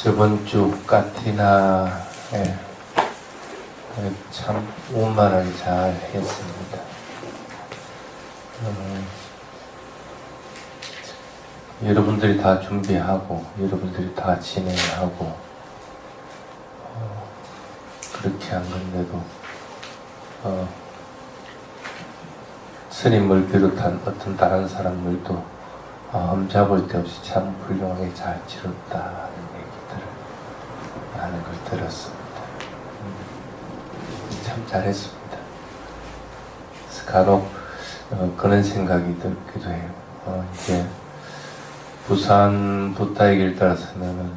저번 주 까티나에 참 원만하게 잘 했습니다. 여러분들이 다 준비하고 여러분들이 다 진행하고 그렇게 한 건데도 스님을 비롯한 어떤 다른 사람들도 흠잡을 데 없이 참 훌륭하게 잘 치렀다는 얘기들을 하는 걸 들었습니다. 참 잘했습니다. 그래서 간혹 그런 생각이 들기도 해요. 이제 부산 부타의 길 따라서는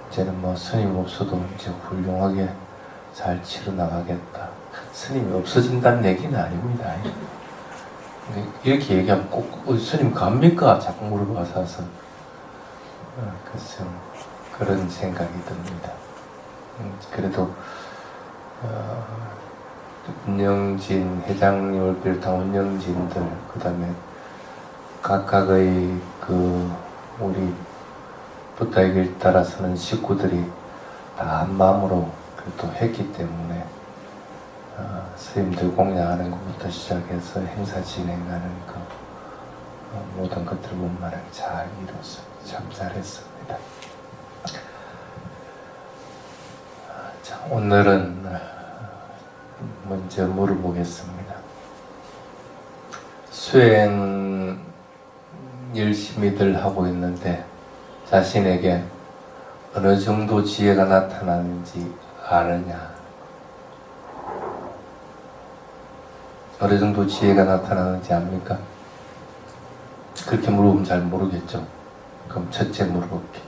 이제는 뭐 스님 없어도 이제 훌륭하게 잘 치러 나가겠다. 스님이 없어진다는 얘기는 아닙니다. 이렇게 얘기하면 꼭 스님 갑니까? 자꾸 물어봐서 그래서 그런 생각이 듭니다. 그래도 운영진 회장님을 비롯한 운영진들 그 다음에 각각의 우리 부타의 길 따라서는 식구들이 다 한 마음으로 또 했기 때문에 스님들 공양하는 것부터 시작해서 행사 진행하는 모든 것들을 원만하게 잘 이뤘습니다. 참 잘했습니다. 자, 오늘은 먼저 물어보겠습니다. 수행 열심히들 하고 있는데 자신에게 어느 정도 지혜가 나타나는지 아느냐? 어느 정도 지혜가 나타나는지 압니까? 그렇게 물어보면 잘 모르겠죠. 그럼 첫째 물어볼게.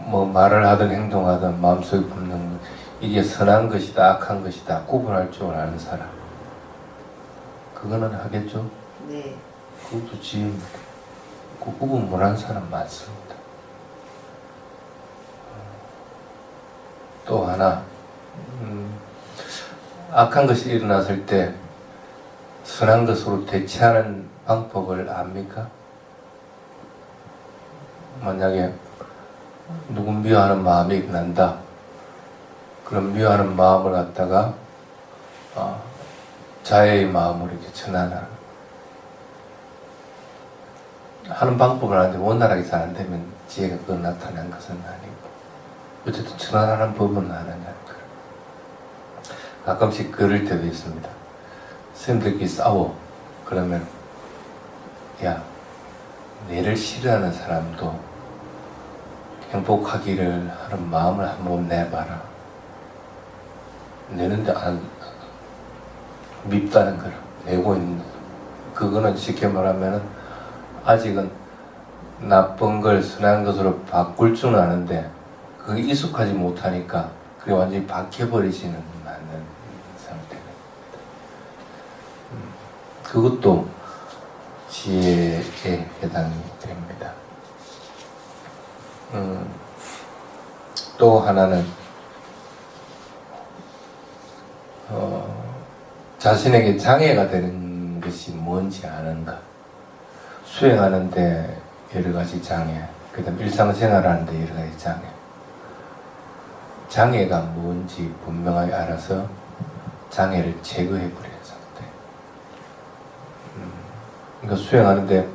뭐 말을 하든 행동하든 마음속에 품는 이게 선한 것이다 악한 것이다 구분할 줄 아는 사람, 그거는 하겠죠? 네. 그것도 지혜입니다. 그 구분 못하는 사람 많습니다. 또 하나, 악한 것이 일어났을 때 선한 것으로 대체하는 방법을 압니까? 만약에 누구 미워하는 마음이 난다. 그럼 미워하는 마음을 갖다가 자애의 마음으로 이렇게 전환하는 하는 방법을 하는데 원활하게 잘 안 되면 지혜가 그걸 나타난 것은 아니고 어쨌든 전환하는 법은 아느냐는 거예요. 가끔씩 그럴 때도 있습니다. 선생님들끼리 싸워. 그러면 야, 내를 싫어하는 사람도 행복하기를 하는 마음을 한번 내봐라. 내는데 안 밉다는 걸 내고 있는, 그거는 쉽게 말하면 아직은 나쁜 걸 선한 것으로 바꿀 줄 아는데 그게 익숙하지 못하니까 그게 완전히 박혀버리지는 않는 상태입니다. 그것도 지혜에 해당이 됩니다. 또 하나는 자신에게 장애가 되는 것이 뭔지 아는가. 수행하는데 여러 가지 장애, 그 다음 일상생활하는데 여러 가지 장애. 장애가 뭔지 분명하게 알아서 장애를 제거해버리는 상태. 그러니까 수행하는데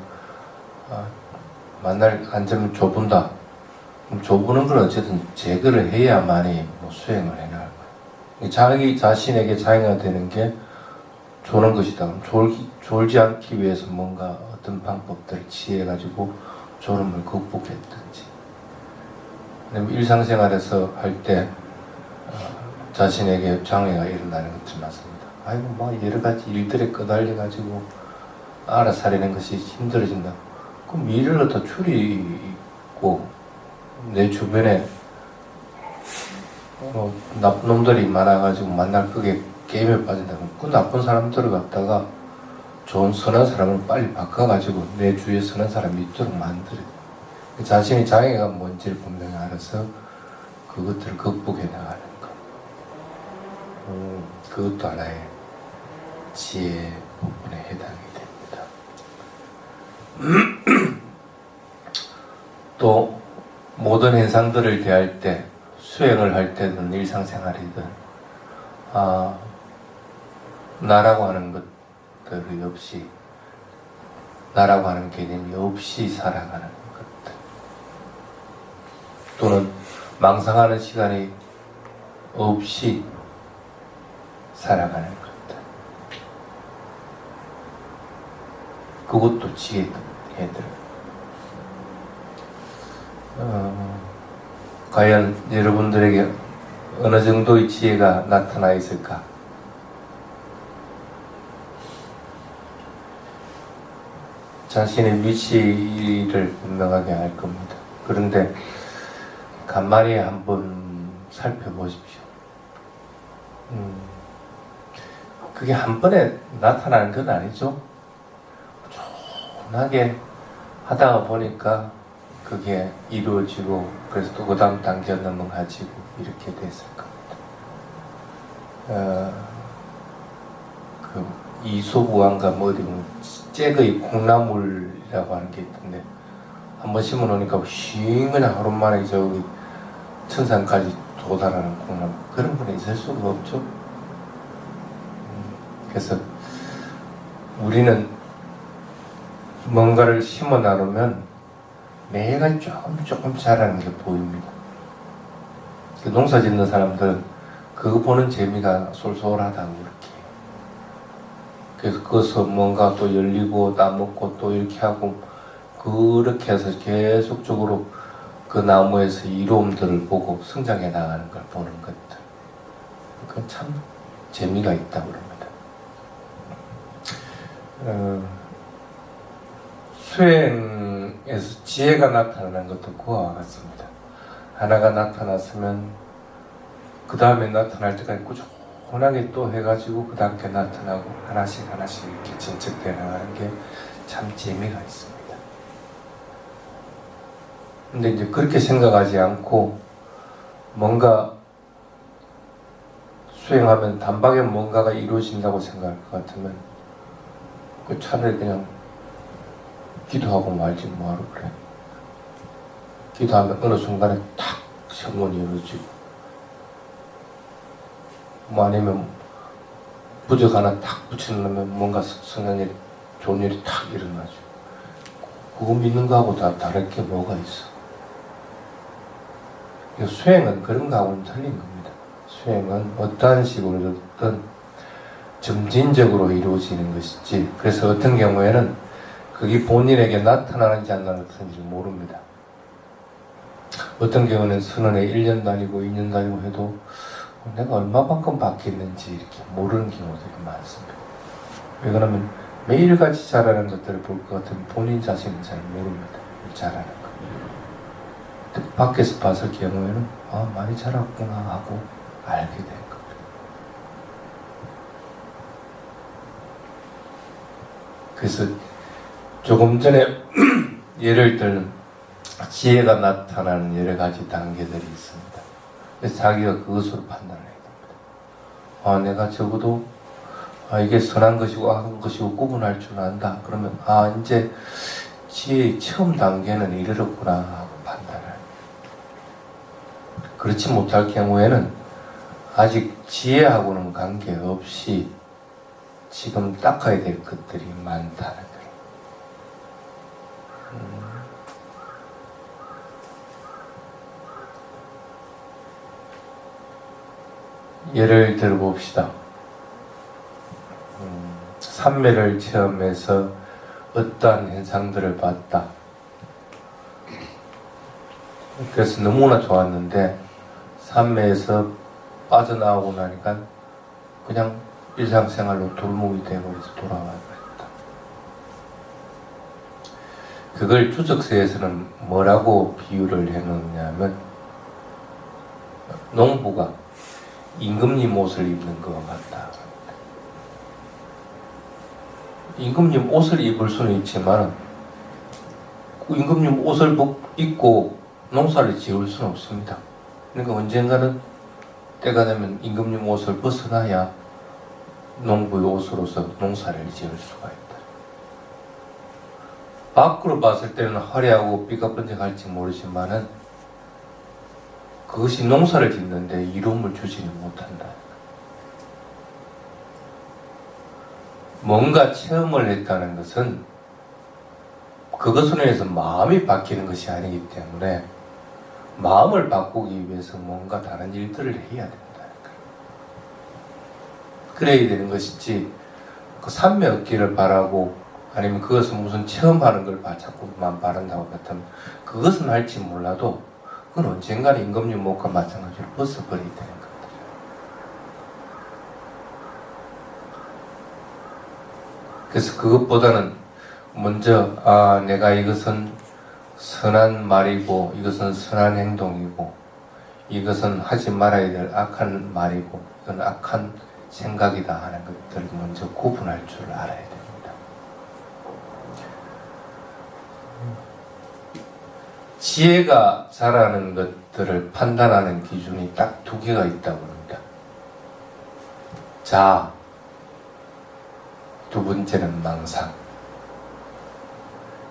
만날 앉으면 좁은다. 그럼 좁은 건 어쨌든 제거를 해야만이 수행을 해나갈 거예요. 자기 자신에게 장애가 되는 게 조는 것이다. 그럼 졸지 않기 위해서 뭔가 어떤 방법들을 취해가지고 졸음을 극복했든지, 일상생활에서 할 때 자신에게 장애가 일어나는 것들 많습니다. 아이고 뭐 여러 가지 일들에 끄달려가지고 알아서 하려는 것이 힘들어진다. 그럼 일을 갖다 줄이고 내 주변에 나쁜 놈들이 많아가지고 만날 끄게 게임에 빠진다. 그 나쁜 사람들을 갖다가 좋은 선한 사람을 빨리 바꿔가지고 내 주위에 선한 사람이 있도록 만들어야 돼. 자신이 장애가 뭔지를 분명히 알아서 그것들을 극복해 나가는 것. 그것도 하나의 지혜 부분에 해당이 됩니다. 또 모든 현상들을 대할 때, 수행을 할 때든 일상생활이든 나라고 하는 것들이 없이, 나라고 하는 개념이 없이 살아가는 것들, 또는 망상하는 시간이 없이 살아가는 것들, 그것도 지혜들. 과연 여러분들에게 어느 정도의 지혜가 나타나 있을까? 자신의 위치를 분명하게 알 겁니다. 그런데 간만에 한번 살펴보십시오. 그게 한 번에 나타나는 건 아니죠. 조용하게 하다가 보니까 그게 이루어지고, 그래서 또 그 다음 단계 넘어가지고 이렇게 됐을 겁니다. 그 이소부안가 뭐 어디 보면 잭의 콩나물이라고 하는 게 있던데, 한번 심어놓으니까 쉬 그냥 하루 만에 저기 천상까지 도달하는 콩나물, 그런 분이 있을 수가 없죠. 그래서 우리는 뭔가를 심어 나누면 매가 조금 자라는 게 보입니다. 농사 짓는 사람들은 그거 보는 재미가 쏠쏠하다고 그렇게. 그래서 거기서 뭔가 또 열리고 따먹고 또 이렇게 하고, 그렇게 해서 계속적으로 그 나무에서 이로움들을 보고 성장해 나가는 걸 보는 것들, 그건 참 재미가 있다고 그럽니다. 수행에서 지혜가 나타나는 것도 그와 같습니다. 하나가 나타났으면 그 다음에 나타날 때까지 꾸준하게 또 해가지고 그 다음에 나타나고 하나씩 이렇게 진척되어 나가는 게 참 재미가 있습니다. 근데 이제 그렇게 생각하지 않고 뭔가 수행하면 단박에 뭔가가 이루어진다고 생각할 것 같으면 그 차라리 그냥 기도하고 말지 뭐하러 그래. 기도하면 어느 순간에 탁 성문이 이루어지고, 뭐 아니면 부적 하나 탁 붙여놓으면 뭔가 성장일이, 좋은 일이 탁 일어나죠. 그거 믿는 거하고 다 다를 게 뭐가 있어. 수행은 그런 거하고는 틀린 겁니다. 수행은 어떠한 식으로든 점진적으로 이루어지는 것이지, 그래서 어떤 경우에는 그게 본인에게 나타나는지 안 나타나는지 모릅니다. 어떤 경우는 선언에 1년 다니고 2년 다니고 해도 내가 얼마만큼 바뀌었는지 이렇게 모르는 경우들이 많습니다. 왜 그러면 매일같이 자라는 것들을 볼 것 같으면 본인 자신은 잘 모릅니다. 자라는 거. 밖에서 봤을 경우에는 많이 자랐구나 하고 알게 될 겁니다. 그래서 조금 전에 예를 들면 지혜가 나타나는 여러 가지 단계들이 있습니다. 그래서 자기가 그것으로 판단을 해야 됩니다. 내가 적어도 이게 선한 것이고 악한 것이고 구분할 줄 안다. 그러면 이제 지혜의 처음 단계는 이르렀구나 하고 판단을. 그렇지 못할 경우에는 아직 지혜하고는 관계없이 지금 닦아야 될 것들이 많다는 거예요. 예를 들어 봅시다. 삼매를 체험해서 어떠한 현상들을 봤다. 그래서 너무나 좋았는데 삼매에서 빠져나오고 나니까 그냥 일상생활로 돌목이 되어버려서 돌아와 버렸다. 그걸 주석서에서는 뭐라고 비유를 해놓냐면, 농부가 임금님 옷을 입는 것 같다. 임금님 옷을 입을 수는 있지만 임금님 옷을 입고 농사를 지을 수는 없습니다. 그러니까 언젠가는 때가 되면 임금님 옷을 벗어나야 농부의 옷으로서 농사를 지을 수가 있다. 밖으로 봤을 때는 화려하고 삐까뻔쩍할지 모르지만은 그것이 농사를 짓는데 이름을 주지는 못한다. 뭔가 체험을 했다는 것은 그것으로 인해서 마음이 바뀌는 것이 아니기 때문에 마음을 바꾸기 위해서 뭔가 다른 일들을 해야 된다. 그래야 되는 것이지 그 삼매 얻기를 바라고 아니면 그것은 무슨 체험하는 걸 자꾸만 바란다고 같으면 그것은 할지 몰라도 그건 언젠가는 임금유목과 마찬가지로 벗어버리게 되는 것들. 그래서 그것보다는 먼저 내가 이것은 선한 말이고 이것은 선한 행동이고 이것은 하지 말아야 될 악한 말이고 이건 악한 생각이다 하는 것들을 먼저 구분할 줄 알아야 됩니다. 지혜가 자라는 것들을 판단하는 기준이 딱 두 개가 있다고 합니다. 자, 두 번째는 망상.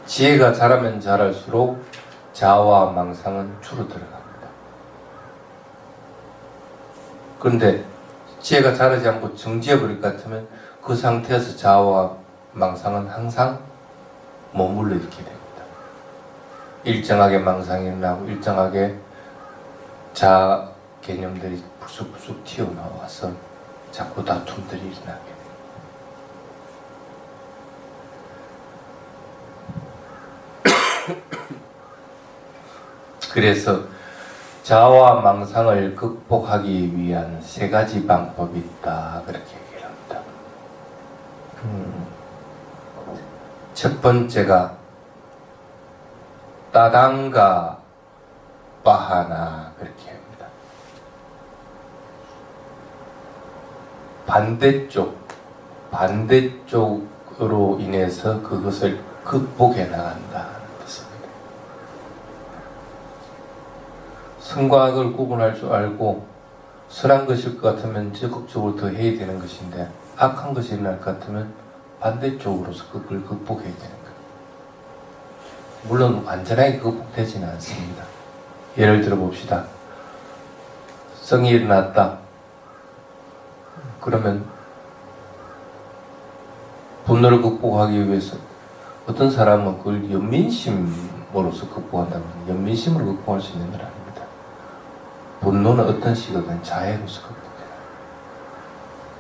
지혜가 자라면 자랄수록 자와 망상은 줄어들어갑니다. 그런데 지혜가 자라지 않고 정지해버릴 것 같으면 그 상태에서 자와 망상은 항상 머물러 있게 됩니다. 일정하게 망상이 일어나고 일정하게 자 개념들이 부수부수 튀어나와서 자꾸 다툼들이 일어나게 됩니다. 그래서 자와 망상을 극복하기 위한 세 가지 방법이 있다 그렇게 얘기를 합니다. 첫 번째가 따당가 바하나 그렇게 합니다. 반대쪽으로 인해서 그것을 극복해 나간다는 뜻입니다. 선과 악을 구분할 줄 알고 선한 것일 것 같으면 적극적으로 더 해야 되는 것인데 악한 것이 일어날 것 같으면 반대쪽으로서 그걸 극복해야 되는 거예요. 물론 완전하게 극복되지는 않습니다. 예를 들어 봅시다. 성이 일어났다. 그러면 분노를 극복하기 위해서 어떤 사람은 그걸 연민심으로서 극복한다면 연민심으로 극복할 수 있는 건 아닙니다. 분노는 어떤 식이든 자애로서 극복해요.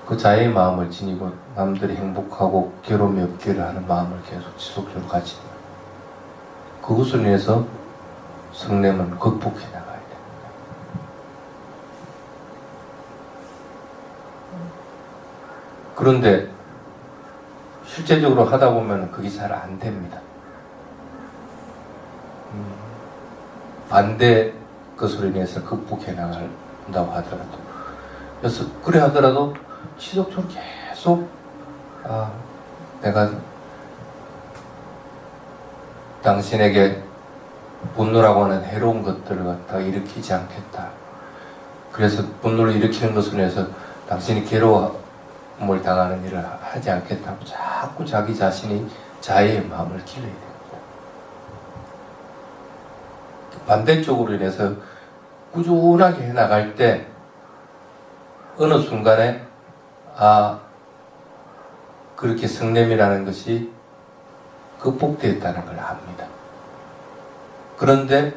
그 자애의 마음을 지니고 남들이 행복하고 괴로움이 없기를 하는 마음을 계속 지속적으로 가지고 그것을 위해서 성냄은 극복해 나가야 됩니다. 그런데 실제적으로 하다 보면 그게 잘 안 됩니다. 반대 것으로 인해서 극복해 나간다고 하더라도 그래서 그래 하더라도 지속적으로 계속 내가 당신에게 분노라고 하는 해로운 것들을 갖다가 일으키지 않겠다. 그래서 분노를 일으키는 것으로 인해서 당신이 괴로움을 당하는 일을 하지 않겠다고 자꾸 자기 자신이 자애의 마음을 길러야 됩니다. 반대쪽으로 인해서 꾸준하게 해나갈 때 어느 순간에 그렇게 성냄이라는 것이 극복되었다는 걸 압니다. 그런데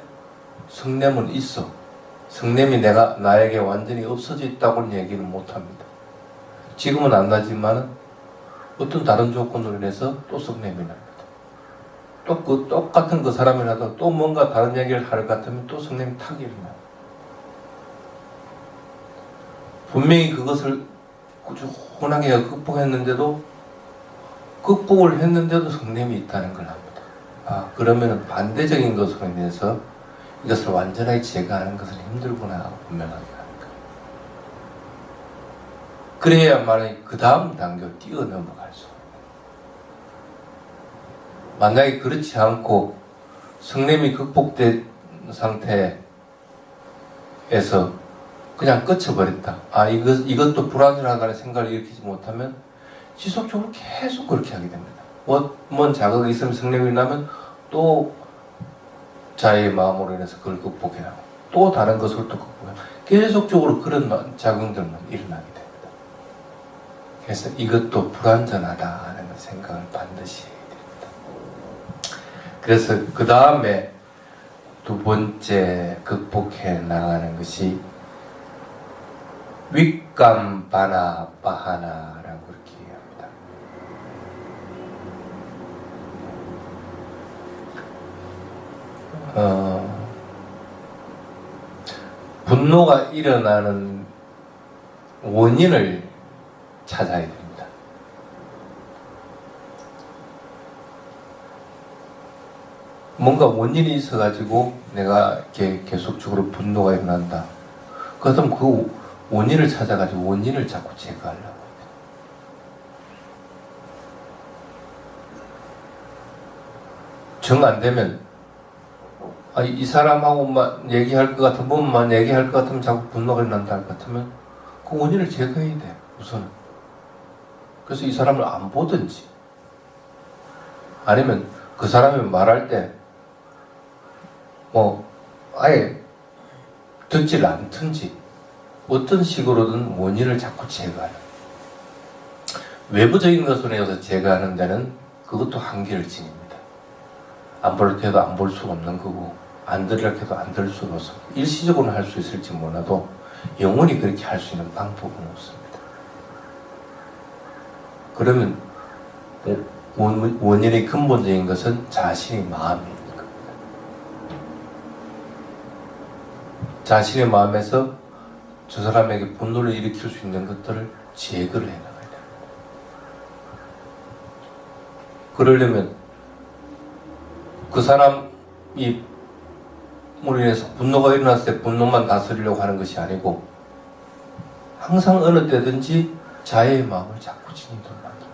성냄은 있어. 성냄이 나에게 완전히 없어져 있다고는 얘기는 못합니다. 지금은 안 나지만 어떤 다른 조건으로 인해서 또 성냄이 납니다. 또 그 똑같은 그 사람이라도 또 뭔가 다른 얘기를 할 것 같으면 또 성냄이 탁 일어나요. 분명히 그것을 꾸준하게 극복을 했는데도 성냄이 있다는 걸 합니다. 그러면 반대적인 것으로 인해서 이것을 완전하게 제거하는 것은 힘들구나 하고 분명하게 하는 거예요. 그래야만 그 다음 단계로 뛰어넘어갈 수 있어요. 만약에 그렇지 않고 성냄이 극복된 상태에서 그냥 끝쳐버렸다. 이것도 불안전하다는 생각을 일으키지 못하면 지속적으로 계속 그렇게 하게 됩니다. 뭔 자극이 있으면 성냄이 나면 또 자의 마음으로 인해서 그걸 극복해 나가고 또 다른 것을 또 극복해요. 계속적으로 그런 작용들만 일어나게 됩니다. 그래서 이것도 불완전하다는 생각을 반드시 해야 됩니다. 그래서 그 다음에 두 번째 극복해 나가는 것이 윗감바나 바하나라고 그렇게 얘기합니다. 분노가 일어나는 원인을 찾아야 됩니다. 뭔가 원인이 있어가지고 내가 이렇게 계속적으로 분노가 일어난다. 그렇다면 그 원인을 찾아가지고 원인을 자꾸 제거하려고 해요. 정 안 되면 이 사람하고만 얘기할 것 같으면 뭐만 얘기할 것 같으면 자꾸 분노가 일어난다 할 것 같으면 그 원인을 제거해야 돼 우선은. 그래서 이 사람을 안 보든지 아니면 그 사람이 말할 때 아예 듣질 않든지 어떤 식으로든 원인을 자꾸 제거하는. 외부적인 것으로 해서 제거하는 데는 그것도 한계를 지닙니다. 안 볼 때도 안 볼 수가 없는 거고 안 들으려 해도 안 들을 수가 없어. 일시적으로는 할 수 있을지 몰라도 영원히 그렇게 할 수 있는 방법은 없습니다. 그러면 원인의 근본적인 것은 자신의 마음입니다. 자신의 마음에서 저 사람에게 분노를 일으킬 수 있는 것들을 제거를 해나가야 됩니다. 그러려면 그 사람이 우리 인해서 분노가 일어났을 때 분노만 다스리려고 하는 것이 아니고 항상 어느 때든지 자애의 마음을 자꾸 지니도록 만듭니다.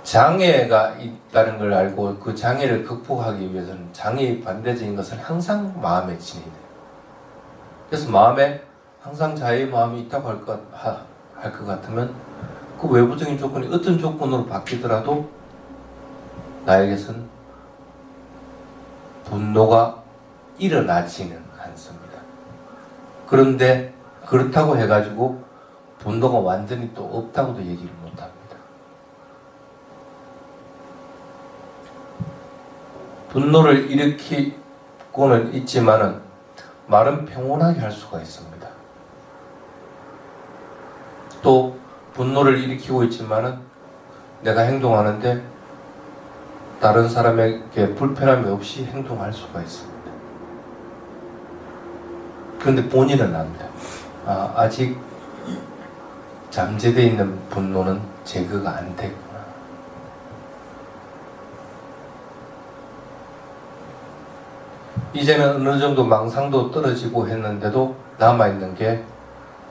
장애가 있다는 걸 알고 그 장애를 극복하기 위해서는 장애의 반대적인 것을 항상 마음에 지니야 돼요. 그래서 마음에 항상 자애의 마음이 있다고 할 것 같으면 그 외부적인 조건이 어떤 조건으로 바뀌더라도 나에게선 분노가 일어나지는 않습니다. 그런데 그렇다고 해가지고 분노가 완전히 또 없다고도 얘기를 못합니다. 분노를 일으키고는 있지만은 말은 평온하게 할 수가 있습니다. 또 분노를 일으키고 있지만은 내가 행동하는데 다른 사람에게 불편함이 없이 행동할 수가 있습니다. 그런데 본인은 압니다. 아직 잠재되어 있는 분노는 제거가 안 됐구나. 이제는 어느 정도 망상도 떨어지고 했는데도 남아있는 게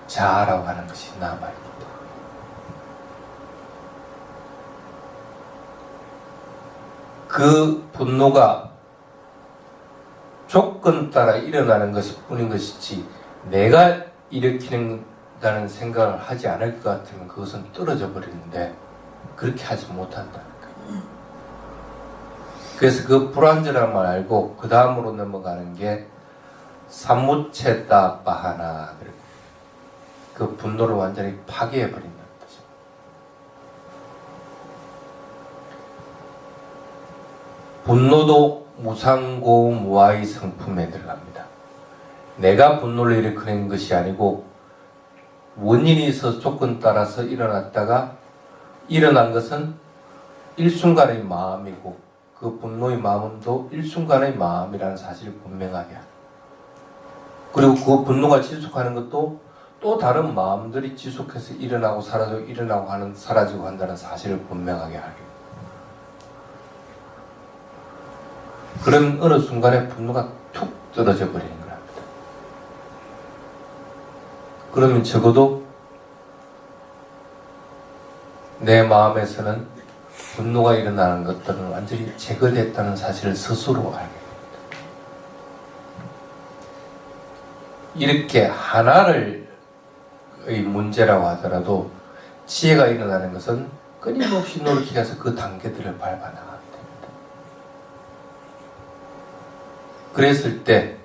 자아라고 하는 것이 남아있다. 그 분노가 조건 따라 일어나는 것일 뿐인 것이지 내가 일으키는다는 생각을 하지 않을 것 같으면 그것은 떨어져 버리는데 그렇게 하지 못한다는 거예요. 그래서 그 불완전함을 알고 그 다음으로 넘어가는 게 삼무체다 바하나, 그 분노를 완전히 파괴해버린다는 뜻입니다. 분노도 무상고 무아의 성품에 들어갑니다. 내가 분노를 일으키는 것이 아니고 원인이 있어서 조건 따라서 일어났다가 일어난 것은 일순간의 마음이고 그 분노의 마음도 일순간의 마음이라는 사실을 분명하게 하고, 그리고 그 분노가 지속하는 것도 또 다른 마음들이 지속해서 일어나고 사라지고 일어나고 하는 사라지고 한다는 사실을 분명하게 하게. 그런 어느 순간에 분노가 툭 떨어져 버리는 겁니다. 그러면 적어도 내 마음에서는 분노가 일어나는 것들은 완전히 제거됐다는 사실을 스스로 알게 됩니다. 이렇게 하나를 의 문제라고 하더라도 지혜가 일어나는 것은 끊임없이 노력해서 그 단계들을 밟아 나가야 됩니다. 그랬을 때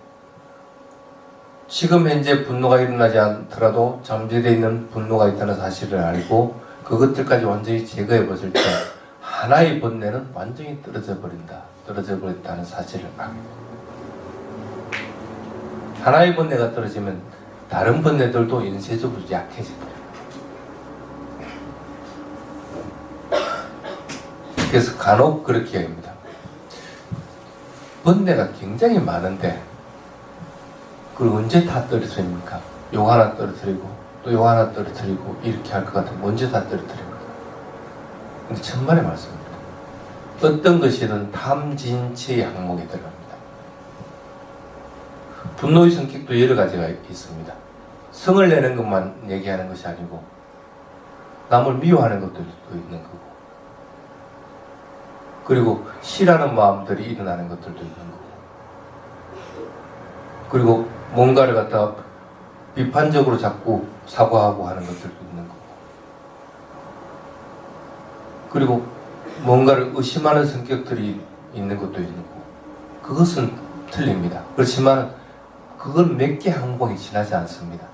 지금 현재 분노가 일어나지 않더라도 잠재되어 있는 분노가 있다는 사실을 알고 그것들까지 완전히 제거해 버릴 때 하나의 번뇌는 완전히 떨어져 버린다. 떨어져 버렸다는 사실을 알게 됩니다. 하나의 번뇌가 떨어지면 다른 번뇌들도 인쇄적으로 약해집니다. 그래서 간혹 그렇게 합니다. 번뇌가 굉장히 많은데 그걸 언제 다 떨어뜨립니까? 요 하나 떨어뜨리고 또 요 하나 떨어뜨리고 이렇게 할 것 같으면 언제 다 떨어뜨립니까? 근데 천만의 말씀입니다. 어떤 것이든 탐진치의 항목에 들어갑니다. 분노의 성격도 여러 가지가 있습니다. 성을 내는 것만 얘기하는 것이 아니고 남을 미워하는 것도 있는 거고 그리고 싫어하는 마음들이 일어나는 것들도 있는 거고 그리고 뭔가를 갖다가 비판적으로 자꾸 사과하고 하는 것들도 있는 거고 그리고 뭔가를 의심하는 성격들이 있는 것도 있는 거고 그것은 틀립니다. 그렇지만 그건 몇 개 항목이 지나지 않습니다.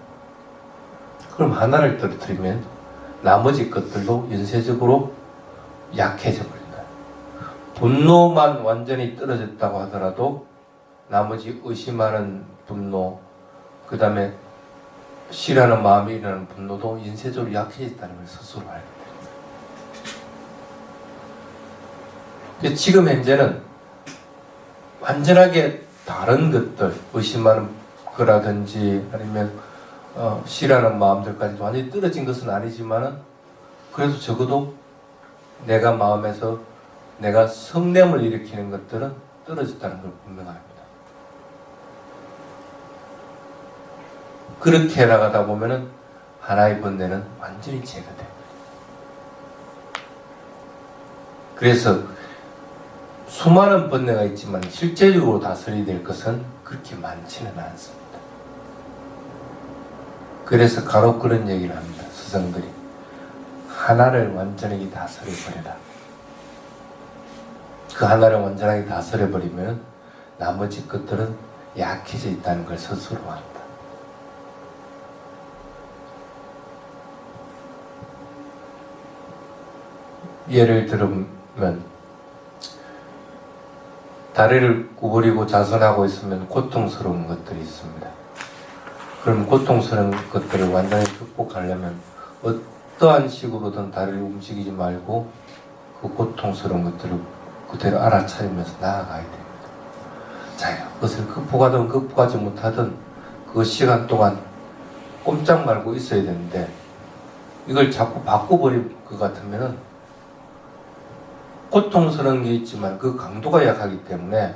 그럼 하나를 떨어뜨리면 나머지 것들도 연쇄적으로 약해져 버린다. 분노만 완전히 떨어졌다고 하더라도 나머지 의심하는 분노, 그 다음에 싫어하는 마음이 일어나는 분노도 연쇄적으로 약해졌다는 걸 스스로 알게 됩니다. 지금 현재는 완전하게 다른 것들, 의심하는 거라든지 아니면 싫어하는 마음들까지 완전히 떨어진 것은 아니지만은 그래도 적어도 내가 마음에서 내가 성냄을 일으키는 것들은 떨어졌다는 걸 분명합니다. 그렇게 나가다 보면은 하나의 번뇌는 완전히 제거돼요. 그래서 수많은 번뇌가 있지만 실제적으로 다스려야 될 것은 그렇게 많지는 않습니다. 그래서 간혹 그런 얘기를 합니다. 스승들이 하나를 완전히 다스려버려라. 그 하나를 완전하게 다스려버리면 나머지 것들은 약해져 있다는 걸 스스로 안다. 예를 들면 다리를 구부리고 자선하고 있으면 고통스러운 것들이 있습니다. 그럼 고통스러운 것들을 완전히 극복하려면 어떠한 식으로든 다리를 움직이지 말고 그 고통스러운 것들을 그대로 알아차리면서 나아가야 됩니다. 자, 그것을 극복하든 극복하지 못하든 그 시간 동안 꼼짝 말고 있어야 되는데 이걸 자꾸 바꿔버릴 것 같으면은 고통스러운 게 있지만 그 강도가 약하기 때문에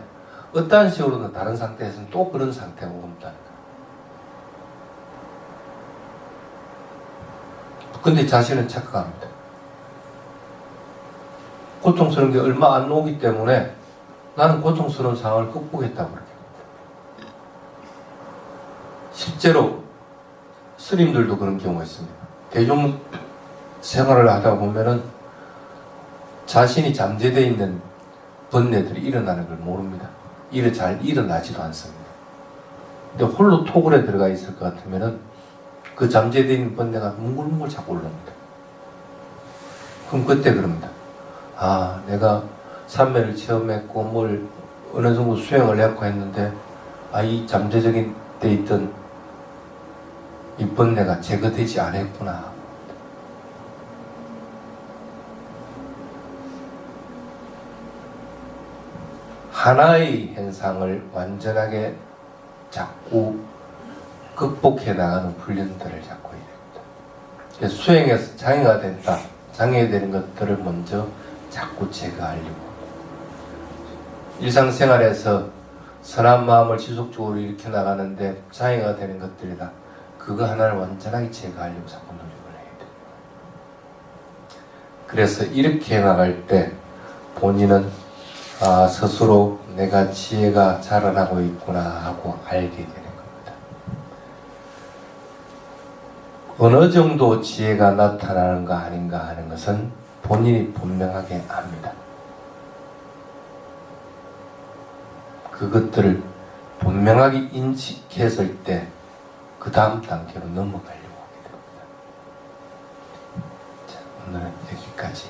어떠한 식으로든 다른 상태에서는 또 그런 상태가 온다. 근데 자신은 착각합니다. 고통스러운 게 얼마 안 오기 때문에 나는 고통스러운 상황을 극복했다고 그렇게 합니다. 실제로 스님들도 그런 경우가 있습니다. 대중 생활을 하다 보면은 자신이 잠재되어 있는 번뇌들이 일어나는 걸 모릅니다. 잘 일어나지도 않습니다. 근데 홀로 토굴에 들어가 있을 것 같으면은 그 잠재되어 있는 번뇌가 뭉글뭉글 자꾸 올라옵니다. 그럼 그때 그럽니다. 아, 내가 삼매를 체험했고 뭘 어느 정도 수행을 했고 했는데 이 잠재적인 데 있던 이 번뇌가 제거되지 않았구나. 하나의 현상을 완전하게 자꾸 극복해 나가는 훈련들을 자꾸 해야 됩니다. 수행에서 장애가 된다. 장애되는 것들을 먼저 자꾸 제거하려고. 일상생활에서 선한 마음을 지속적으로 일으켜 나가는데 장애가 되는 것들이다. 그거 하나를 완전하게 제거하려고 자꾸 노력을 해야 됩니다. 그래서 이렇게 나갈 때 본인은 스스로 내가 지혜가 자라나고 있구나 하고 알게 되는 겁니다. 어느 정도 지혜가 나타나는가 아닌가 하는 것은 본인이 분명하게 압니다. 그것들을 분명하게 인식했을 때 그 다음 단계로 넘어가려고 하게 됩니다. 자, 오늘은 여기까지.